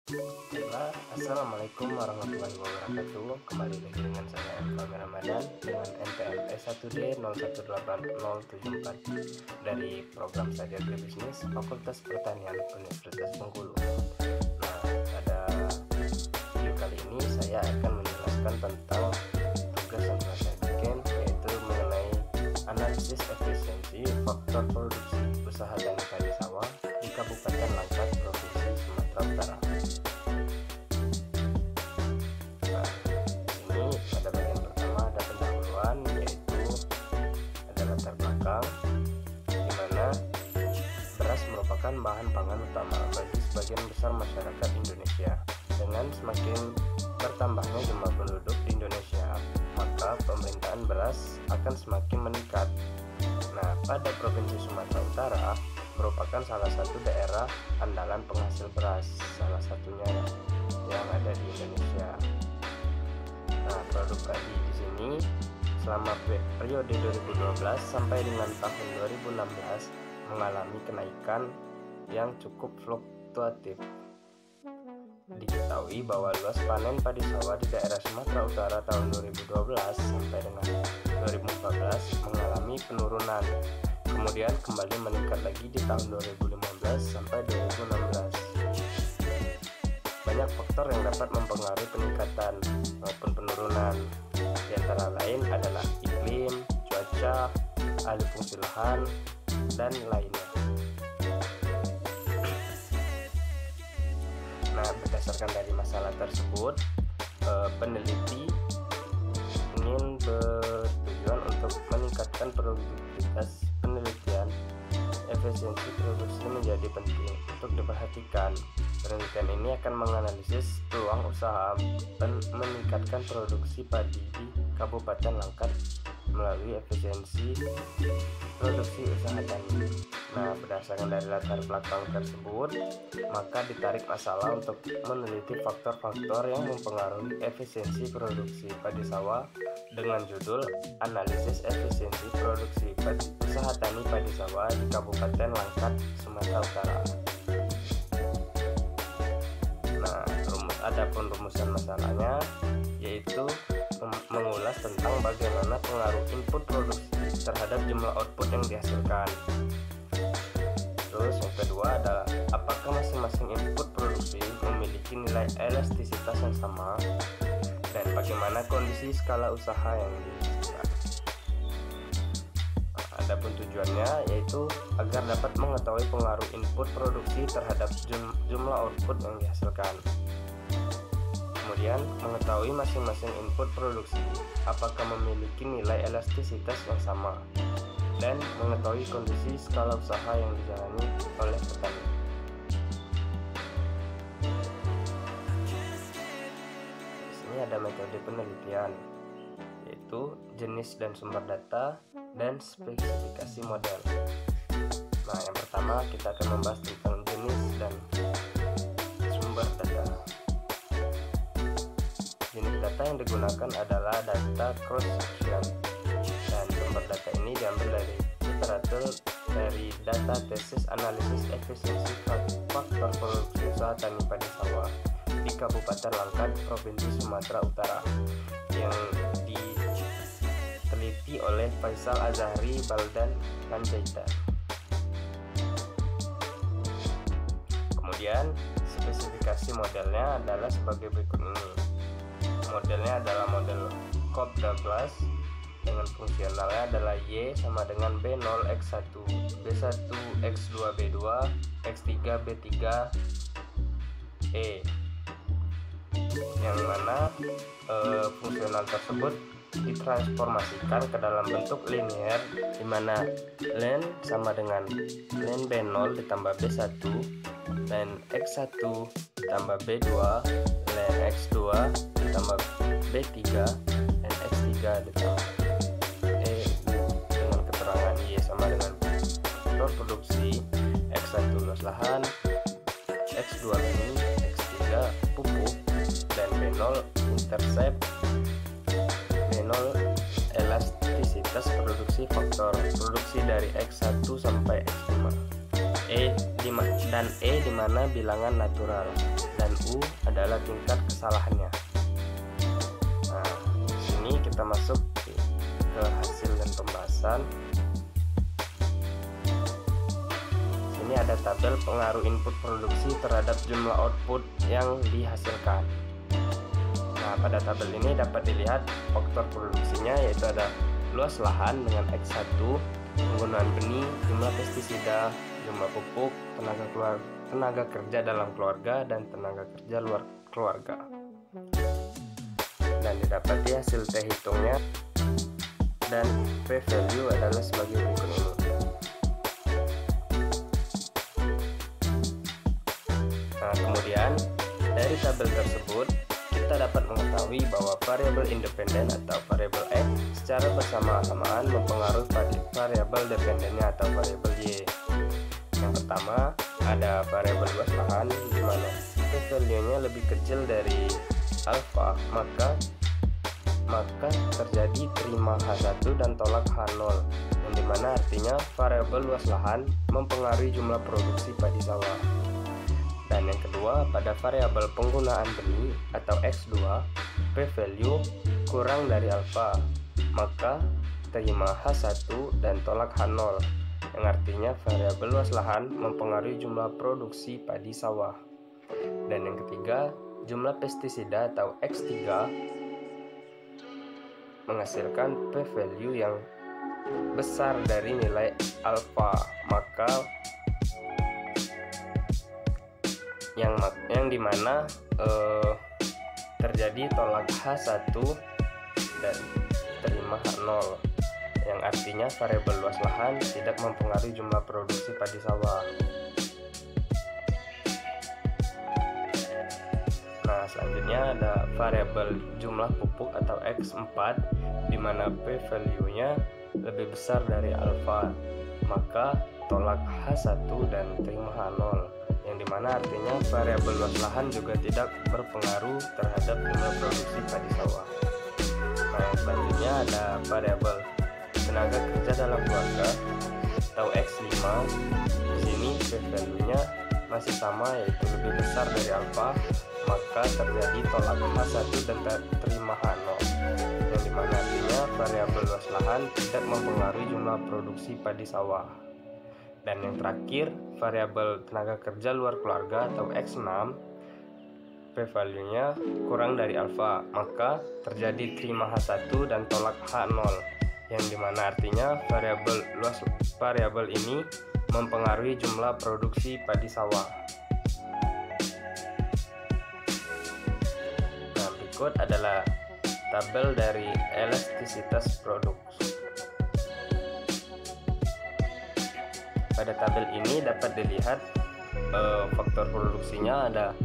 Baiklah, assalamualaikum warahmatullahi wabarakatuh. Kembali lagi dengan saya Fahmi Ramadan dengan NPM S1D 018074 dari program Saja Agribisnis Fakultas Pertanian Universitas Bengkulu. Nah, pada video kali ini saya akan menjelaskan tentang tugas yang telah saya bikin, yaitu mengenai analisis efisiensi faktor produksi usaha tani padi sawah di Kabupaten Langkat, Provinsi Sumatera Utara. Pada bagian pertama ada pendahuluan, yaitu ada latar belakang, di mana beras merupakan bahan pangan utama bagi sebagian besar masyarakat Indonesia. Dengan semakin bertambahnya jumlah penduduk di Indonesia, maka pemerintahan beras akan semakin meningkat. Nah, pada Provinsi Sumatera Utara merupakan salah satu daerah andalan penghasil beras, salah satunya yang ada di Indonesia. Nah, produk padi di sini selama periode 2012 sampai dengan tahun 2016 mengalami kenaikan yang cukup fluktuatif. Diketahui bahwa luas panen padi sawah di daerah Sumatera Utara tahun 2012 sampai dengan 2014 mengalami penurunan, kemudian kembali meningkat lagi di tahun 2015 sampai 2016. Banyak faktor yang dapat mempengaruhi peningkatan maupun penurunan, di antara lain adalah iklim, cuaca, alih fungsi lahan, dan lainnya. Nah, berdasarkan dari masalah tersebut, peneliti ingin bertujuan untuk meningkatkan produktivitas penelitian. Efisiensi produksi menjadi penting untuk diperhatikan. Penelitian ini akan menganalisis peluang usaha dan meningkatkan produksi padi di Kabupaten Langkat melalui efisiensi produksi usaha tani. Nah, berdasarkan dari latar belakang tersebut, maka ditarik masalah untuk meneliti faktor-faktor yang mempengaruhi efisiensi produksi padi sawah dengan judul Analisis Efisiensi Produksi Usaha Tani Padi Sawah di Kabupaten Langkat, Sumatera Utara. Nah, adapun rumusan masalahnya yaitu mengulas tentang bagaimana pengaruh input produksi terhadap jumlah output yang dihasilkan. Terus yang kedua adalah apakah masing-masing input produksi memiliki nilai elastisitas yang sama, dan bagaimana kondisi skala usaha yang dihasilkan. Adapun tujuannya yaitu agar dapat mengetahui pengaruh input produksi terhadap jumlah output yang dihasilkan. Kemudian mengetahui masing-masing input produksi apakah memiliki nilai elastisitas yang sama, dan mengetahui kondisi skala usaha yang dijalani oleh petani. Di sini ada metode penelitian, yaitu jenis dan sumber data dan spesifikasi model. Nah, yang pertama kita akan membahas tentang jenis dan sumber data. Jenis data yang digunakan adalah data cross section, dan sumber data ini diambil dari literatur dari data tesis analisis efisiensi faktor produksi usaha tani padi sawah di Kabupaten Langkat, Provinsi Sumatera Utara, yang diteliti oleh Faisal Azhari Baldan Panjaitan. Kemudian spesifikasi modelnya adalah sebagai berikut ini. Modelnya adalah model Cobb-Douglas dengan fungsionalnya adalah Y sama dengan B0 X1, B1 X2 B2, X3 B3 E, yang mana fungsional tersebut ditransformasikan ke dalam bentuk linear, di mana len sama dengan len B0 ditambah B1, len X1 ditambah B2, len X2 ditambah B3, dan X3 ditambah E, dengan keterangan Y sama dengan faktor produksi, X1 luas lahan, X2 benih, X3 pupuk, dan B0 intercept, B0 elastisitas produksi faktor produksi dari X1 sampai X5, dan E di mana bilangan natural, dan U adalah tingkat kesalahannya. Nah, di sini kita masuk ke hasil dan pembahasan. Sini ada tabel pengaruh input produksi terhadap jumlah output yang dihasilkan. Nah, pada tabel ini dapat dilihat faktor produksinya, yaitu ada luas lahan dengan X1, penggunaan benih, jumlah pestisida, jumlah pupuk, tenaga kerja dalam keluarga, dan tenaga kerja luar keluarga. Dan didapati hasil T hitungnya dan P value adalah sebagai berikut ini. Nah, kemudian dari tabel tersebut kita dapat mengetahui bahwa variabel independen atau variabel X secara bersamaan mempengaruhi variabel dependennya atau variabel Y. Yang pertama ada variabel luas lahan, di mana value-nya lebih kecil dari alfa, maka terjadi terima H1 dan tolak H0, yang dimana artinya variabel luas lahan mempengaruhi jumlah produksi padi sawah. Dan yang kedua, pada variabel penggunaan benih atau X2, P value kurang dari alfa, maka terima H1 dan tolak H0, yang artinya variabel luas lahan mempengaruhi jumlah produksi padi sawah. Dan yang ketiga, jumlah pestisida atau X3 menghasilkan P value yang besar dari nilai alfa, maka yang dimana terjadi tolak H1 dan terima H0, yang artinya variabel luas lahan tidak mempengaruhi jumlah produksi padi sawah. Nah, selanjutnya ada variabel jumlah pupuk atau X4, di mana P value-nya lebih besar dari alfa, maka tolak H1 dan terima H0, yang dimana artinya variabel luas lahan juga tidak berpengaruh terhadap jumlah produksi padi sawah. Nah, yang selanjutnya ada variabel tenaga kerja dalam keluarga atau X5. Di sini P value-nya masih sama, yaitu lebih besar dari alfa, maka terjadi tolak H1 dan terima H0, yang dimana artinya variabel luas lahan tidak mempengaruhi jumlah produksi padi sawah. Dan yang terakhir, variabel tenaga kerja luar keluarga atau X6, P value-nya kurang dari alfa, maka terjadi terima H1 dan tolak H0, yang dimana artinya variabel ini mempengaruhi jumlah produksi padi sawah. Nah, berikut adalah tabel dari elastisitas produksi. Pada tabel ini dapat dilihat faktor produksinya ada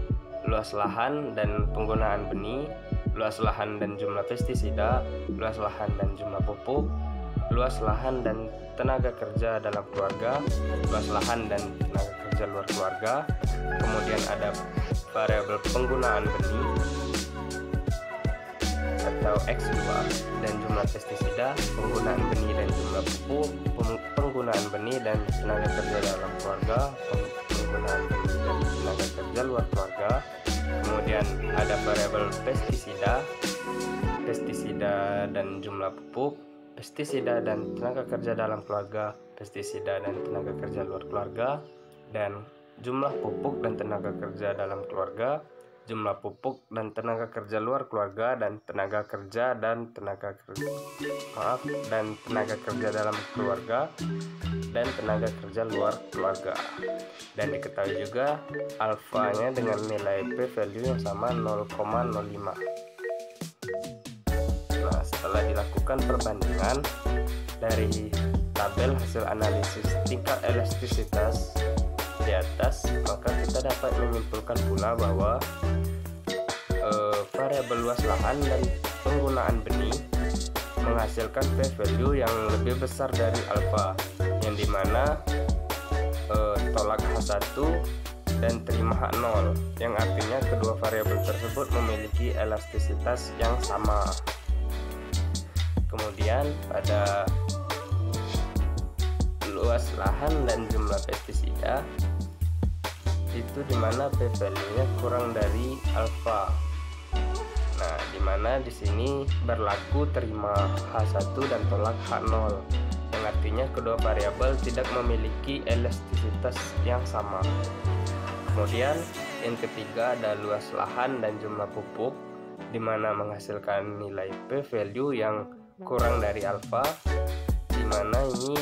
luas lahan dan penggunaan benih, luas lahan dan jumlah pestisida, luas lahan dan jumlah pupuk, luas lahan dan tenaga kerja dalam keluarga, luas lahan dan tenaga kerja luar keluarga. Kemudian ada variabel penggunaan benih atau X2 dan jumlah pestisida, penggunaan benih dan jumlah pupuk, penggunaan benih dan tenaga kerja dalam keluarga, penggunaan benih dan tenaga kerja luar keluarga. Kemudian ada variabel pestisida dan jumlah pupuk, pestisida dan tenaga kerja dalam keluarga, pestisida dan tenaga kerja luar keluarga, dan jumlah pupuk dan tenaga kerja dalam keluarga, jumlah pupuk dan tenaga kerja luar keluarga, dan tenaga kerja dan tenaga kerja dalam keluarga, dan tenaga kerja luar keluarga. Dan diketahui juga alfanya dengan nilai P value yang sama 0,05. Nah, setelah dilakukan perbandingan dari tabel hasil analisis tingkat elastisitas di atas, maka kita dapat menyimpulkan pula bahwa variabel luas lahan dan penggunaan benih menghasilkan P value yang lebih besar dari alfa, yang dimana tolak H1 dan terima H0, yang artinya kedua variabel tersebut memiliki elastisitas yang sama. Kemudian pada luas lahan dan jumlah pestisida, itu dimana P value-nya kurang dari alfa. Nah, dimana di sini berlaku terima H1 dan tolak H0, yang artinya kedua variabel tidak memiliki elastisitas yang sama. Kemudian yang ketiga ada luas lahan dan jumlah pupuk, dimana menghasilkan nilai P value yang kurang dari alfa, dimana ini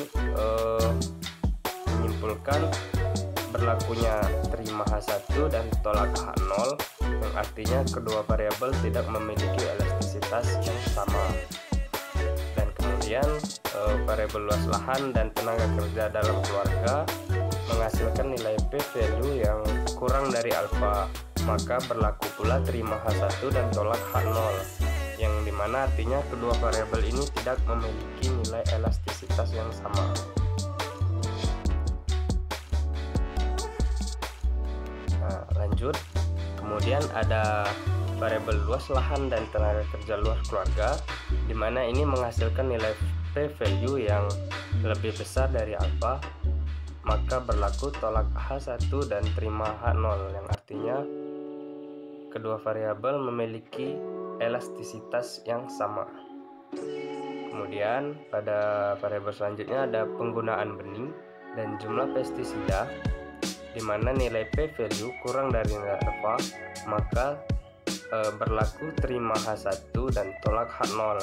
menyimpulkan berlakunya terima H1 dan tolak H0, yang artinya kedua variabel tidak memiliki elastisitas yang sama. Dan kemudian variabel luas lahan dan tenaga kerja dalam keluarga menghasilkan nilai P value yang kurang dari alfa, maka berlaku pula terima H1 dan tolak H0, yang dimana artinya kedua variabel ini tidak memiliki nilai elastisitas yang sama. Nah, lanjut. Kemudian ada variabel luas lahan dan tenaga kerja luar keluarga, dimana ini menghasilkan nilai P value yang lebih besar dari alfa, maka berlaku tolak H1 dan terima H0, yang artinya kedua variabel memiliki elastisitas yang sama. Kemudian pada variabel selanjutnya ada penggunaan benih dan jumlah pestisida, di mana nilai P value kurang dari nilai alfa, maka berlaku terima H1 dan tolak H0,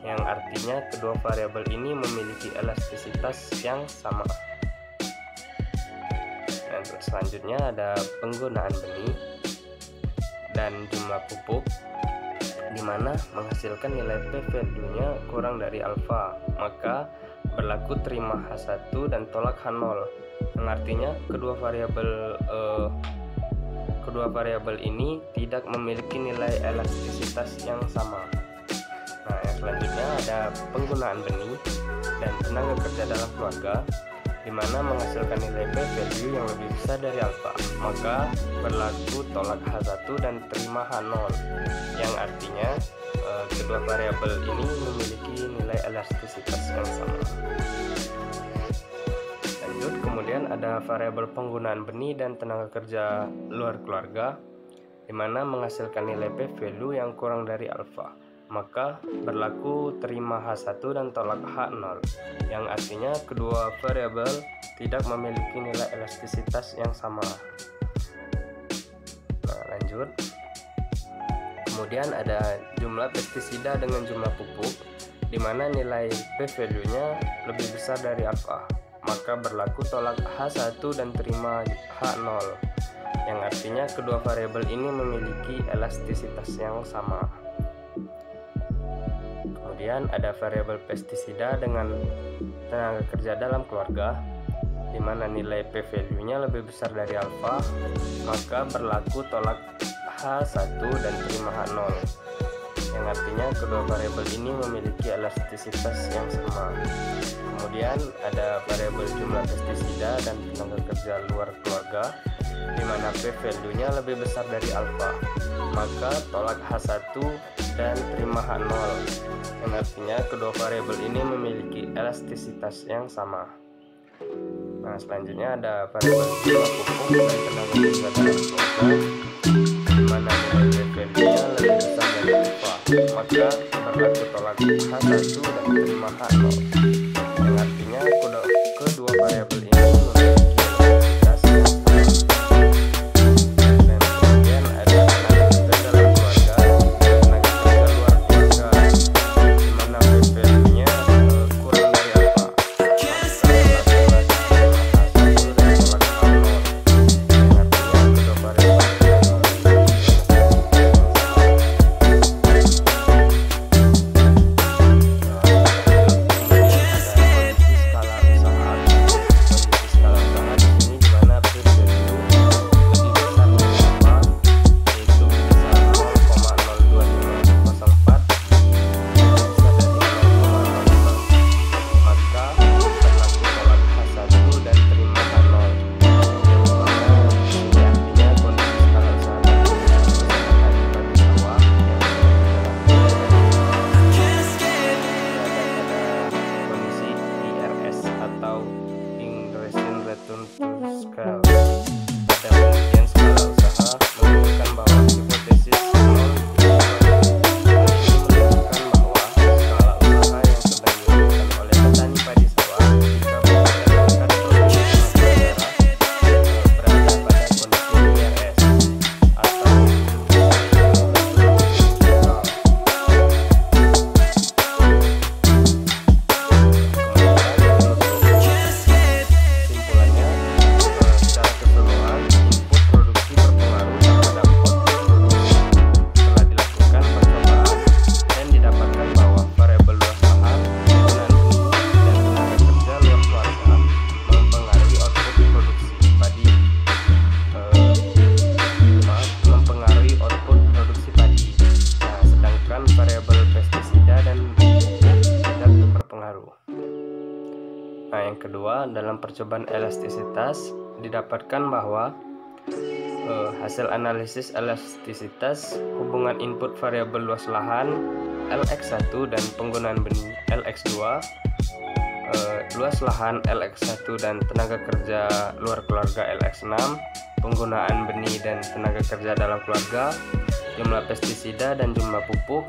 yang artinya kedua variabel ini memiliki elastisitas yang sama. Dan selanjutnya ada penggunaan benih dan jumlah pupuk, di mana menghasilkan nilai P value-nya kurang dari alfa, maka berlaku terima H1 dan tolak H0, yang artinya kedua variabel ini tidak memiliki nilai elastisitas yang sama. Nah, yang selanjutnya ada penggunaan benih dan tenaga kerja dalam keluarga, di mana menghasilkan nilai P value yang lebih besar dari alfa, maka berlaku tolak H1 dan terima H0, yang artinya kedua variabel ini memiliki nilai elastisitas yang sama. Lanjut, kemudian ada variabel penggunaan benih dan tenaga kerja luar keluarga, di mana menghasilkan nilai P value yang kurang dari alfa, maka berlaku terima H1 dan tolak H0, yang artinya kedua variabel tidak memiliki nilai elastisitas yang sama. Nah, lanjut. Kemudian ada jumlah pestisida dengan jumlah pupuk, di mana nilai P value-nya lebih besar dari alfa, maka berlaku tolak H1 dan terima H0, yang artinya kedua variabel ini memiliki elastisitas yang sama. Kemudian ada variabel pestisida dengan tenaga kerja dalam keluarga, di mana nilai P value-nya lebih besar dari alfa, maka berlaku tolak H1 dan terima H0, yang artinya kedua variabel ini memiliki elastisitas yang sama. Kemudian ada variabel jumlah pestisida dan tenaga kerja luar keluarga, di mana P value-nya lebih besar dari alfa, maka tolak H1 dan terima H0, yang artinya kedua variabel ini memiliki elastisitas yang sama. Nah, selanjutnya ada variabel jumlah pupuk dan tenaga kerja dalam keluarga, di mana nilai P value-nya lebih besar dari alfa, maka berlaku tolak H1 dan terima H0, yang artinya kedua variabel ini memiliki elastisitas yang sama. Dan kemudian ada tenaga kerja dalam keluarga dan tenaga kerja luar keluarga, di mana P value-nya kurang dari alfa, maka berlaku H1 dan tolak H0, yang artinya kedua variabel ini memiliki elastisitas yang sama. kedua, dalam percobaan elastisitas didapatkan bahwa hasil analisis elastisitas hubungan input variabel luas lahan LX1 dan penggunaan benih LX2, luas lahan LX1 dan tenaga kerja luar keluarga LX6, penggunaan benih dan tenaga kerja dalam keluarga, jumlah pestisida dan jumlah pupuk,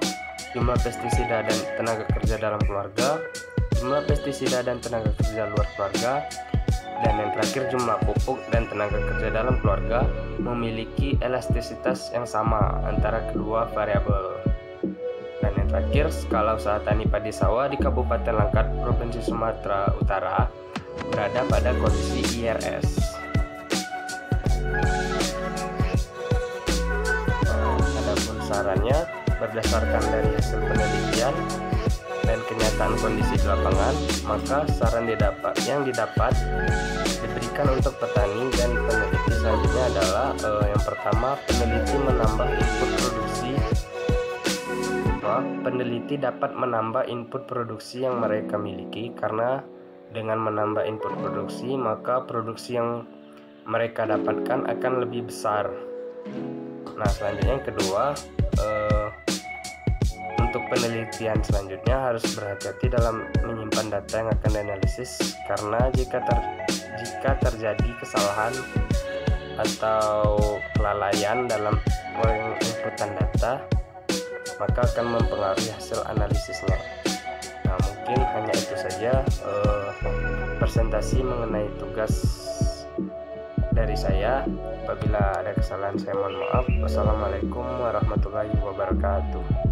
jumlah pestisida dan tenaga kerja dalam keluarga, jumlah pestisida dan tenaga kerja luar keluarga, dan yang terakhir jumlah pupuk dan tenaga kerja dalam keluarga memiliki elastisitas yang sama antara kedua variabel. Dan yang terakhir, skala usaha tani padi sawah di Kabupaten Langkat, Provinsi Sumatera Utara berada pada kondisi IRS. Adapun sarannya, berdasarkan dari hasil penelitian dan kenyataan kondisi di lapangan, maka saran yang didapat diberikan untuk petani dan peneliti selanjutnya adalah yang pertama, peneliti dapat menambah input produksi yang mereka miliki, karena dengan menambah input produksi maka produksi yang mereka dapatkan akan lebih besar. Nah, selanjutnya yang kedua, untuk penelitian selanjutnya harus berhati-hati dalam menyimpan data yang akan dianalisis, karena jika terjadi kesalahan atau kelalaian dalam penginputan data, maka akan mempengaruhi hasil analisisnya. Nah, mungkin hanya itu saja presentasi mengenai tugas dari saya. Apabila ada kesalahan saya mohon maaf. Wassalamualaikum warahmatullahi wabarakatuh.